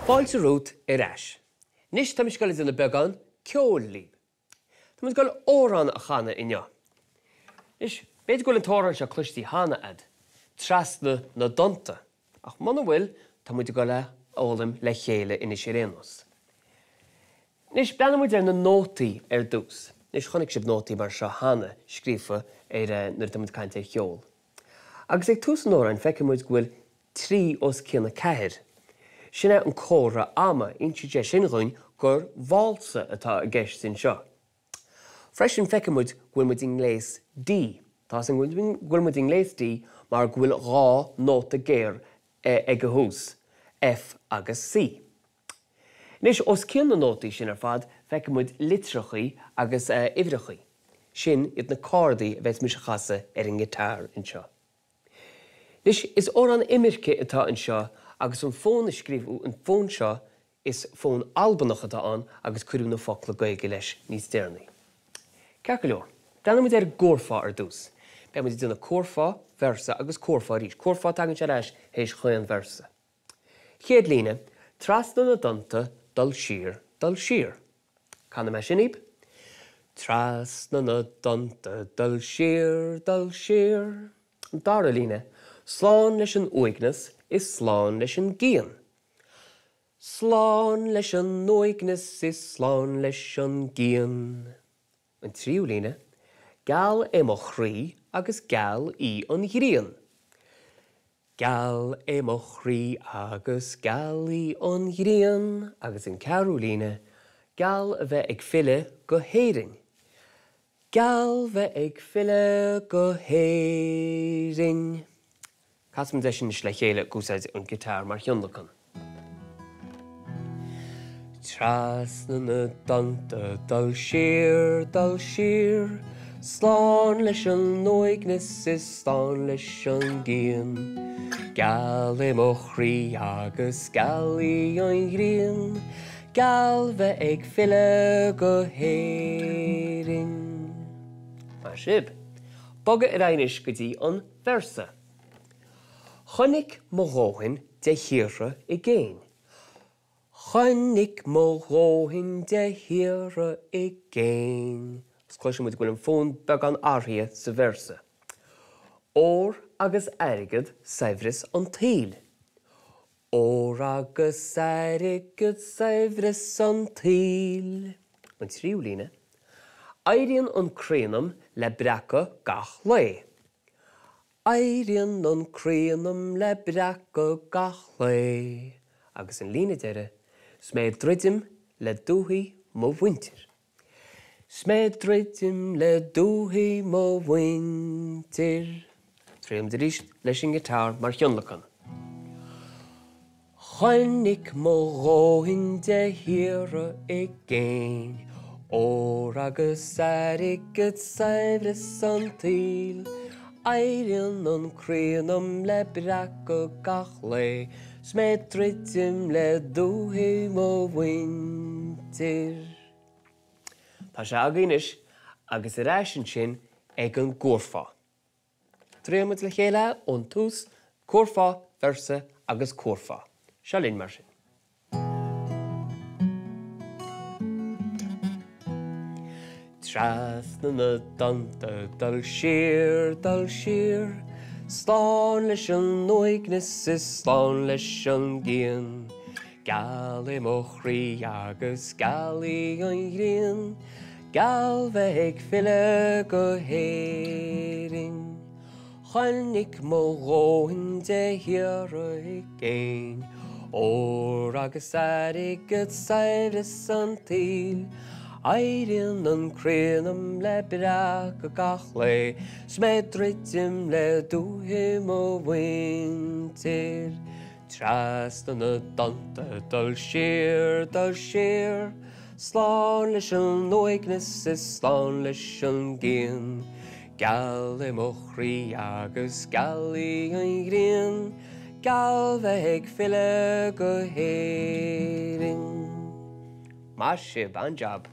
Fáilte rút ar ais. Nis tá mis gaile na beagán ceol líb. Tá mis gaile órán a chana inne. Nis beidir goil an tóran se cluistí hána ad. Trasna na donta. Ach mana bhfuil tá muid gaile ólam le chéile ina sirénos. Nis beanna muid na nótaí dús. Nis chonig sib nótaí mar se hána scrífa nuair tá muid cainte cheol. Agus ag tús an óráin feice muid gfuil trí os cíanna ceithir. Sinna an córa ama inti de sin roin gur valsa atá a gceist sin seo. Freisin feice muid gfuil muid inglés D. Tá san gfuil muid inglés D mar gfuil rá nóta géir ag a hús, F agus C. Nis os cían na nótaí sin ar fad feice muid litrachaí agus ifrachaí. Sin iad na cárdaí a bheits mu se chasa ar an gitár in seo. Nis is órán imirce atá an seo agus an fón is scríbú an fón seo is fón albanach atá an agus cuireann na focla gaige leis níos déarnaí. Ceacht go leor, déanam muid ar gcomharfá ar dús. Be muid duna comharfá versa agus comharfá arís. Comharfá tagann sé leis hééis chuan versa. Chéad líne, trasna na donta dul siar. Canna me sin íb? Trasna na donta dul siar. An dara líne, sláán leis an uignas is sláán leis an gían. Sláán leis an uignas is sláán leis an gían. An tríú líne, gal mo chrí agus gal í an ghrian. Gal mo chrí agus gal í an ghrian. Agus an cearú líne, gal a bheith ag fille go héiring. Gal bheith ag fille go héiring. Casm de sin is le chéile gúsáid an gitár mar thionnlachan. Trasna na donta dul siar. Sláán leis an uignas is sláán leis an gían. Gal mo chrí agus gal í an ghrian. Gal bheith ag fille go héiring. Mar sib, boga ar ainis go dtí an versa. Chonig mo róhin de hire I géin. Chonig mo róhin de hire I géin. Scoisi muid gwyl an fón beg an arthia sa versa. Ór agus airgad saibhris an tíl. Ór agus airgad saibhris an tíl. An tríú líne. Éiríonn an craonam le breacha gach le. Éiríonn an craonam le breacha gach le. Agus an líne deire, sméad dridim le dúthaí mo bhaintir. Sméad dridim le dúthaí mo bhaintir. Tríam de ríist leis an gitár mar thionnlachan. Chonig mo róhin de hire I géin. Ór agus airgad saibhris an tíl. Éiríonn an craonam le breacha gach le. Sméad dridim le dúthaí mo bhaintir. Tá sé againis agus ar ais sin ag an gcomharfá. Tríam le chéile ón tús, comharfá, versa agus comharfá. Se linn mar sin. Trasna na donta dul siar. Sláán leis an uignas is sláán leis an gían. Gal mo chrí agus gal í an ghrian. Gal bheith ag fille go héiring. Chonig mo róhin de hire I géin. Ór agus airgad saibhris an tíl. Éiríonn an craonam le breacha gach le. Sméad dridim le dúthaí mo bhaintir. Trasna na donta dul siar. Sláán leis an uignas is sláán leis an gían. Gal mo chrí agus gal í an ghrian. Gal bheith ag fille go héiring. Mar sib an job.